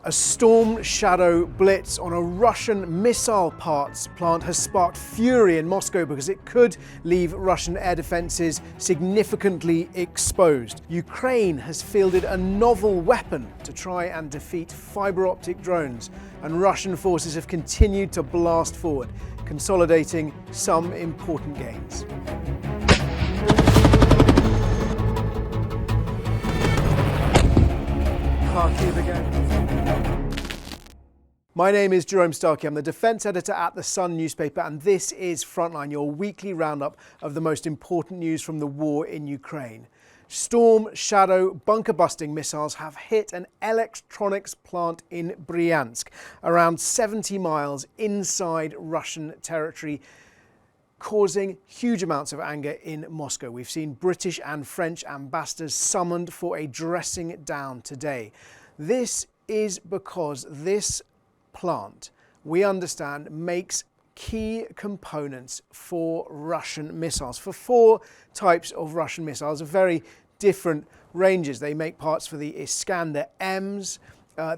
A Storm Shadow blitz on a Russian missile parts plant has sparked fury in Moscow because it could leave Russian air defences significantly exposed. Ukraine has fielded a novel weapon to try and defeat fibre optic drones, and Russian forces have continued to blast forward, consolidating some important gains. Kharkiv again. My name is Jerome Starkey. I'm the defence editor at The Sun newspaper, and this is Frontline, your weekly roundup of the most important news from the war in Ukraine. Storm Shadow bunker-busting missiles have hit an electronics plant in Bryansk, around 70 miles inside Russian territory, causing huge amounts of anger in Moscow. We've seen British and French ambassadors summoned for a dressing down today. This is because this plant, we understand, makes key components for Russian missiles, for 4 types of Russian missiles of very different ranges. They make parts for the Iskander-Ms,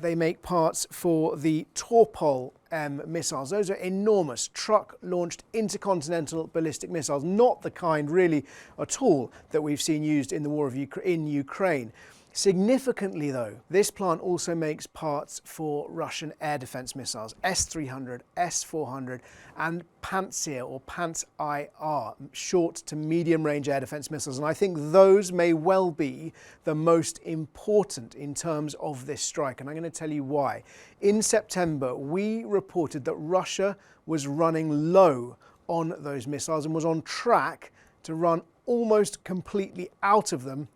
they make parts for the Torpol M missiles. Those are enormous truck-launched intercontinental ballistic missiles, not the kind really at all that we've seen used in the war in Ukraine. Significantly though, this plant also makes parts for Russian air defense missiles, S-300, S-400 and Pantsir or Pants-IR, short to medium range air defense missiles. And I think those may well be the most important in terms of this strike. And I'm going to tell you why. In September, we reported that Russia was running low on those missiles and was on track to run almost completely out of them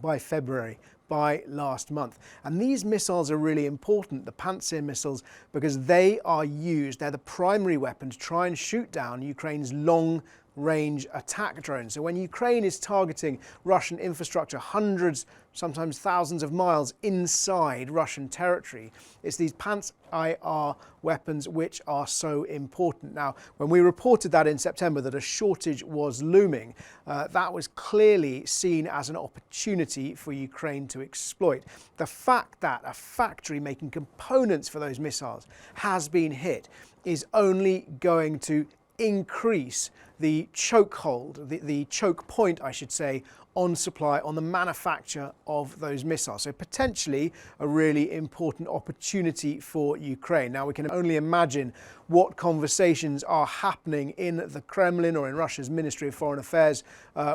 by February, by last month. And these missiles are really important, the Pantsir missiles, because they're the primary weapon to try and shoot down Ukraine's long-range attack drones. So when Ukraine is targeting Russian infrastructure hundreds, sometimes thousands of miles inside Russian territory, it's these Pants-IR weapons which are so important. Now, when we reported that in September that a shortage was looming, that was clearly seen as an opportunity for Ukraine to exploit. The fact that a factory making components for those missiles has been hit is only going to increase the chokehold, the choke point, I should say, on supply, on the manufacture of those missiles. So potentially a really important opportunity for Ukraine. Now we can only imagine what conversations are happening in the Kremlin or in Russia's Ministry of Foreign Affairs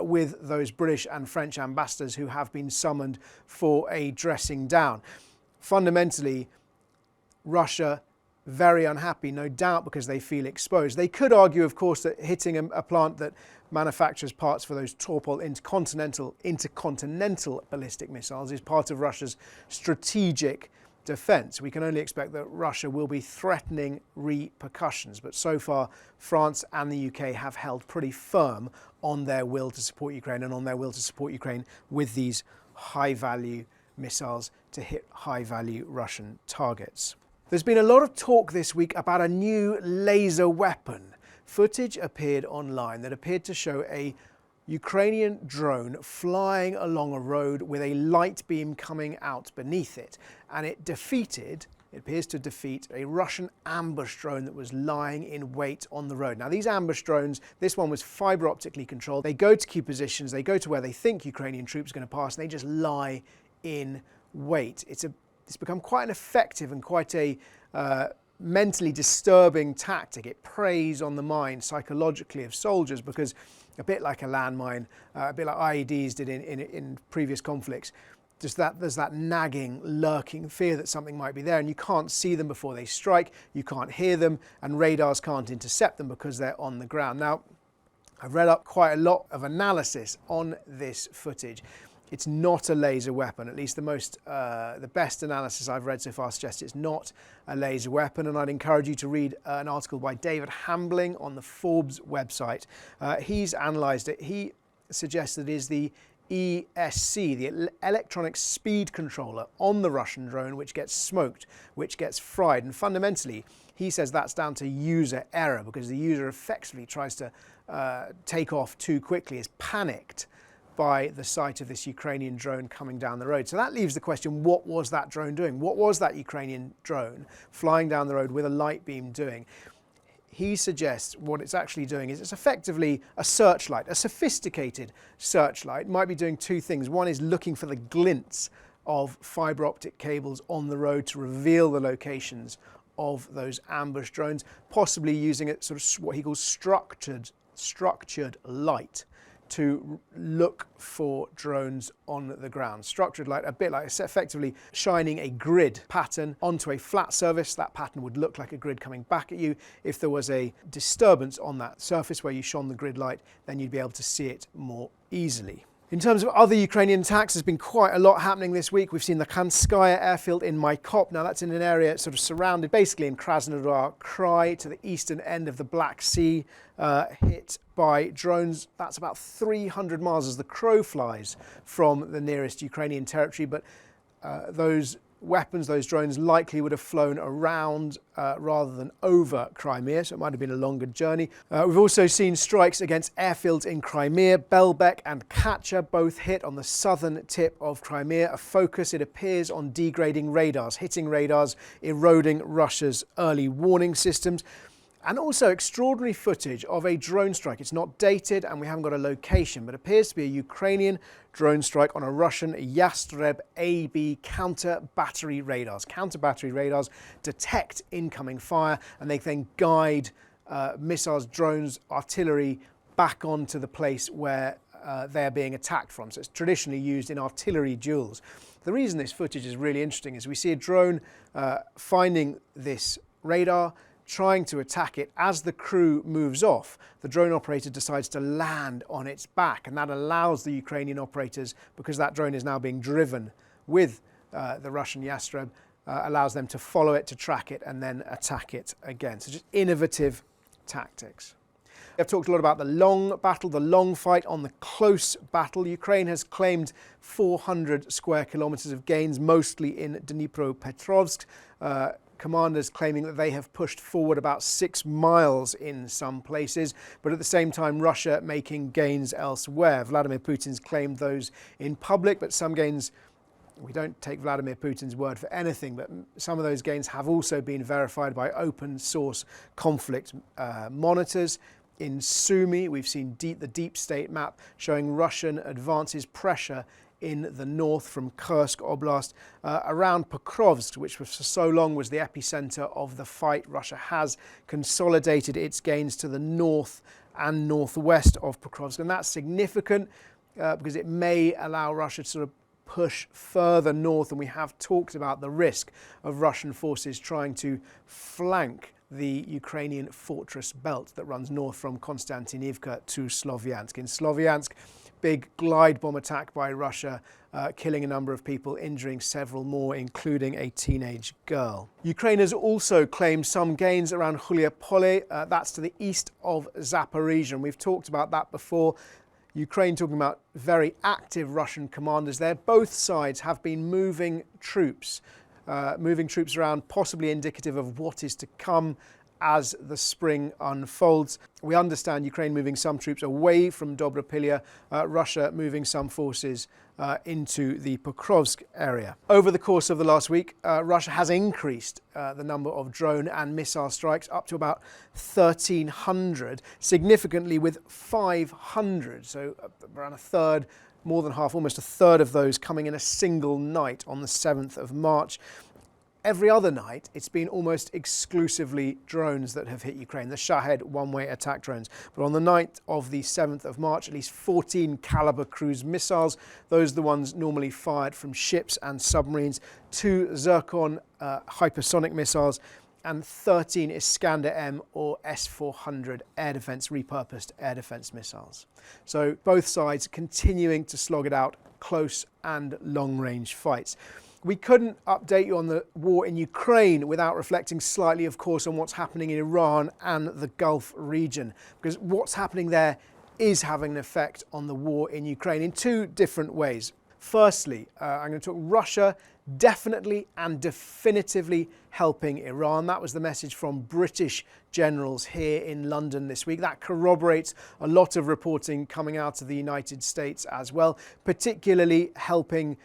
with those British and French ambassadors who have been summoned for a dressing down. Fundamentally, Russia very unhappy, no doubt, because they feel exposed. They could argue, of course, that hitting a plant that manufactures parts for those Torpol intercontinental ballistic missiles is part of Russia's strategic defence. We can only expect that Russia will be threatening repercussions. But so far, France and the UK have held pretty firm on their will to support Ukraine and on their will to support Ukraine with these high-value missiles to hit high-value Russian targets. There's been a lot of talk this week about a new laser weapon. Footage appeared online that appeared to show a Ukrainian drone flying along a road with a light beam coming out beneath it. And it appears to defeat a Russian ambush drone that was lying in wait on the road. Now these ambush drones, this one was fibre optically controlled. They go to key positions, they go to where they think Ukrainian troops are going to pass, and they just lie in wait. It's become quite an effective and quite a mentally disturbing tactic. It preys on the mind psychologically of soldiers because, a bit like a landmine, a bit like IEDs did in previous conflicts, just that there's that nagging, lurking fear that something might be there, and you can't see them before they strike, you can't hear them, and radars can't intercept them because they're on the ground. Now, I've read up quite a lot of analysis on this footage. It's not a laser weapon. At least the best analysis I've read so far suggests it's not a laser weapon. And I'd encourage you to read an article by David Hambling on the Forbes website. He's analysed it. He suggests that it is the ESC, the electronic speed controller on the Russian drone, which gets smoked, which gets fried. And fundamentally, he says that's down to user error because the user effectively tries to take off too quickly, is panicked by the sight of this Ukrainian drone coming down the road. So that leaves the question, what was that drone doing? What was that Ukrainian drone flying down the road with a light beam doing? He suggests what it's actually doing is it's effectively a searchlight, a sophisticated searchlight. It might be doing two things. One is looking for the glints of fibre optic cables on the road to reveal the locations of those ambush drones, possibly using it sort of what he calls structured light to look for drones on the ground. Structured light, a bit like effectively shining a grid pattern onto a flat surface. That pattern would look like a grid coming back at you. If there was a disturbance on that surface where you shone the grid light, then you'd be able to see it more easily. In terms of other Ukrainian attacks, there's been quite a lot happening this week. We've seen the Khanskaya airfield in Maykop. Now that's in an area sort of surrounded basically in Krasnodar Krai to the eastern end of the Black Sea, hit by drones. That's about 300 miles as the crow flies from the nearest Ukrainian territory. But those weapons, those drones likely would have flown around rather than over Crimea, so it might have been a longer journey. We've also seen strikes against airfields in Crimea. Belbek and Kacha both hit on the southern tip of Crimea. A focus, it appears, on degrading radars, hitting radars, eroding Russia's early warning systems. And also extraordinary footage of a drone strike. It's not dated and we haven't got a location, but appears to be a Ukrainian drone strike on a Russian Yastreb AB counter battery radars. Counter battery radars detect incoming fire and they then guide missiles, drones, artillery back onto the place where they're being attacked from. So it's traditionally used in artillery duels. The reason this footage is really interesting is we see a drone finding this radar, trying to attack it. As the crew moves off, the drone operator decides to land on its back, and that allows the Ukrainian operators, because that drone is now being driven with the Russian Yastreb, allows them to follow it, to track it, and then attack it again. So just innovative tactics. I've talked a lot about the long battle, the long fight. On the close battle, Ukraine has claimed 400 square kilometers of gains, mostly in Dnipropetrovsk. Commanders claiming that they have pushed forward about 6 miles in some places, but at the same time Russia making gains elsewhere. Vladimir Putin's claimed those in public, but some gains, we don't take Vladimir Putin's word for anything, but some of those gains have also been verified by open source conflict monitors. In Sumy, we've seen the deep state map showing Russian advances pressure in the north from Kursk Oblast, around Pokrovsk, which for so long was the epicenter of the fight. Russia has consolidated its gains to the north and northwest of Pokrovsk, and that's significant because it may allow Russia to sort of push further north, and we have talked about the risk of Russian forces trying to flank the Ukrainian fortress belt that runs north from Konstantinivka to Sloviansk. In Sloviansk, big glide bomb attack by Russia, killing a number of people, injuring several more, including a teenage girl. Ukraine has also claimed some gains around Hulyaipole, that's to the east of Zaporizhzhia. We've talked about that before. Ukraine talking about very active Russian commanders there. Both sides have been moving troops around, possibly indicative of what is to come as the spring unfolds. We understand Ukraine moving some troops away from Dobropillya, Russia moving some forces into the Pokrovsk area. Over the course of the last week, Russia has increased the number of drone and missile strikes up to about 1,300, significantly with 500, so around a third, more than half, almost a third of those coming in a single night on the 7th of March. Every other night, it's been almost exclusively drones that have hit Ukraine, the Shahed one-way attack drones. But on the night of the 7th of March, at least 14 Caliber cruise missiles, those are the ones normally fired from ships and submarines, 2 Zircon hypersonic missiles, and 13 Iskander-M or S-400 repurposed air defense missiles. So both sides continuing to slog it out, close and long-range fights. We couldn't update you on the war in Ukraine without reflecting slightly, of course, on what's happening in Iran and the Gulf region, because what's happening there is having an effect on the war in Ukraine in 2 different ways. Firstly, I'm going to talk Russia definitely and definitively helping Iran. That was the message from British generals here in London this week. That corroborates a lot of reporting coming out of the United States as well, particularly helping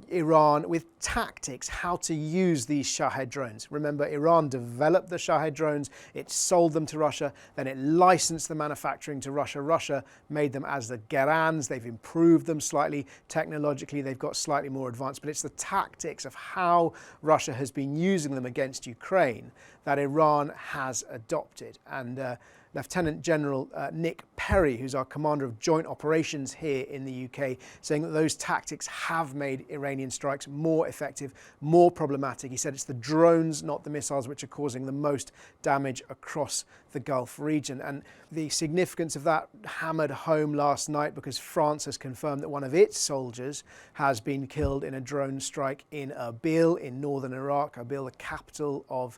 Iran with tactics, how to use these Shahed drones. Remember, Iran developed the Shahed drones, it sold them to Russia, then it licensed the manufacturing to Russia. Russia made them as the Gerans. They've improved them slightly technologically, they've got slightly more advanced, but it's the tactics of how Russia has been using them against Ukraine that Iran has adopted. And Lieutenant General Nick Perry, who's our commander of joint operations here in the UK, saying that those tactics have made Iranian strikes more effective, more problematic. He said it's the drones, not the missiles, which are causing the most damage across the Gulf region. And the significance of that hammered home last night because France has confirmed that one of its soldiers has been killed in a drone strike in Erbil in northern Iraq. Erbil, the capital of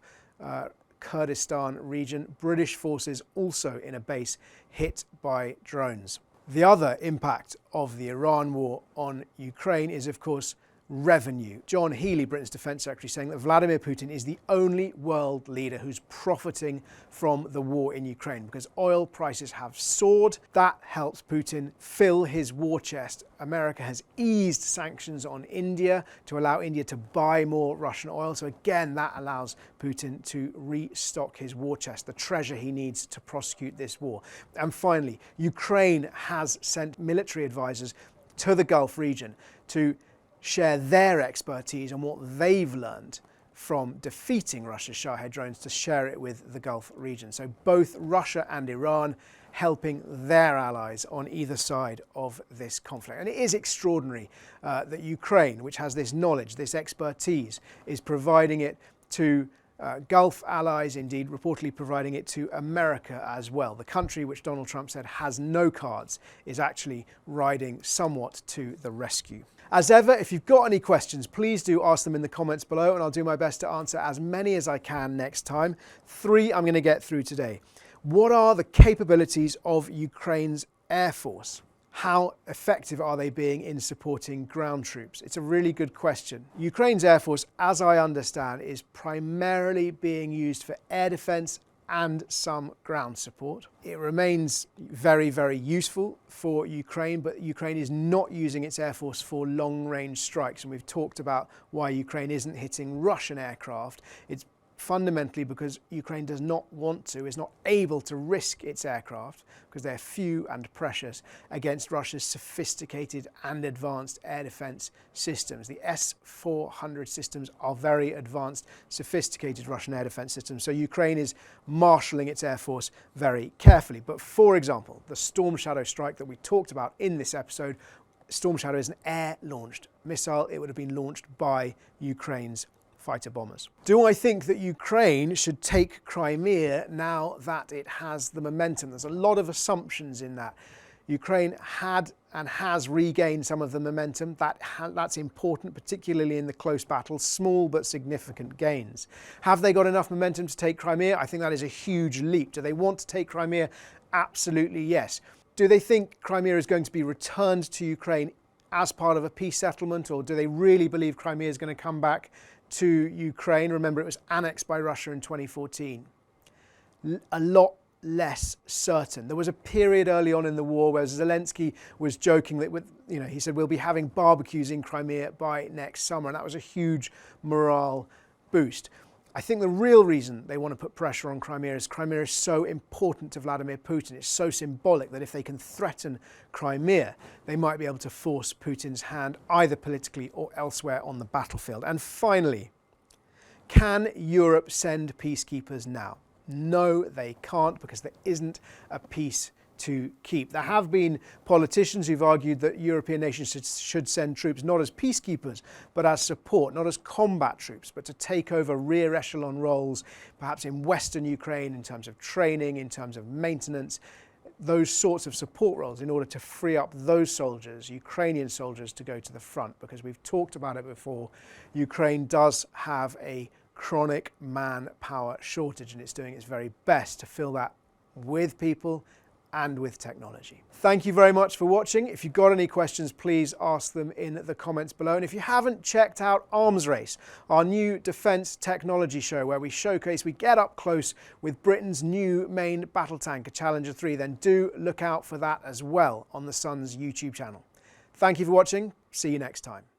Kurdistan region. British forces also in a base hit by drones. The other impact of the Iran war on Ukraine is, of course, revenue. John Healey, Britain's Defence Secretary, saying that Vladimir Putin is the only world leader who's profiting from the war in Ukraine because oil prices have soared. That helps Putin fill his war chest. America has eased sanctions on India to allow India to buy more Russian oil. So again, that allows Putin to restock his war chest, the treasure he needs to prosecute this war. And finally, Ukraine has sent military advisors to the Gulf region to share their expertise and what they've learned from defeating Russia's Shahed drones, to share it with the Gulf region. So both Russia and Iran helping their allies on either side of this conflict. And it is extraordinary that Ukraine, which has this knowledge, this expertise, is providing it to Gulf allies, indeed reportedly providing it to America as well. The country which Donald Trump said has no cards is actually riding somewhat to the rescue. As ever, if you've got any questions, please do ask them in the comments below and I'll do my best to answer as many as I can next time. 3 I'm going to get through today. What are the capabilities of Ukraine's Air Force? How effective are they being in supporting ground troops? It's a really good question. Ukraine's Air Force, as I understand, is primarily being used for air defense and some ground support. It remains very, very useful for Ukraine, but Ukraine is not using its Air Force for long-range strikes. And we've talked about why Ukraine isn't hitting Russian aircraft. It's fundamentally because Ukraine does not want to, is not able to risk its aircraft because they're few and precious against Russia's sophisticated and advanced air defense systems. The S-400 systems are very advanced, sophisticated Russian air defense systems. So Ukraine is marshalling its air force very carefully. But for example, the Storm Shadow strike that we talked about in this episode, Storm Shadow is an air-launched missile. It would have been launched by Ukraine's fighter bombers. Do I think that Ukraine should take Crimea now that it has the momentum? There's a lot of assumptions in that. Ukraine had and has regained some of the momentum. That's important, particularly in the close battles, small but significant gains. Have they got enough momentum to take Crimea? I think that is a huge leap. Do they want to take Crimea? Absolutely yes. Do they think Crimea is going to be returned to Ukraine as part of a peace settlement, or do they really believe Crimea is going to come back to Ukraine? Remember, it was annexed by Russia in 2014. A lot less certain. There was a period early on in the war where Zelensky was joking that, he said we'll be having barbecues in Crimea by next summer, and that was a huge morale boost. I think the real reason they want to put pressure on Crimea is so important to Vladimir Putin. It's so symbolic that if they can threaten Crimea, they might be able to force Putin's hand either politically or elsewhere on the battlefield. And finally, can Europe send peacekeepers now? No, they can't, because there isn't a peace to keep. There have been politicians who've argued that European nations should send troops not as peacekeepers, but as support, not as combat troops, but to take over rear echelon roles, perhaps in Western Ukraine in terms of training, in terms of maintenance, those sorts of support roles in order to free up those soldiers, Ukrainian soldiers, to go to the front. Because we've talked about it before, Ukraine does have a chronic manpower shortage, and it's doing its very best to fill that with people and with technology. Thank you very much for watching. If you've got any questions, please ask them in the comments below. And if you haven't checked out Arms Race, our new defence technology show where we get up close with Britain's new main battle tanker, Challenger 3, then do look out for that as well on the Sun's YouTube channel. Thank you for watching. See you next time.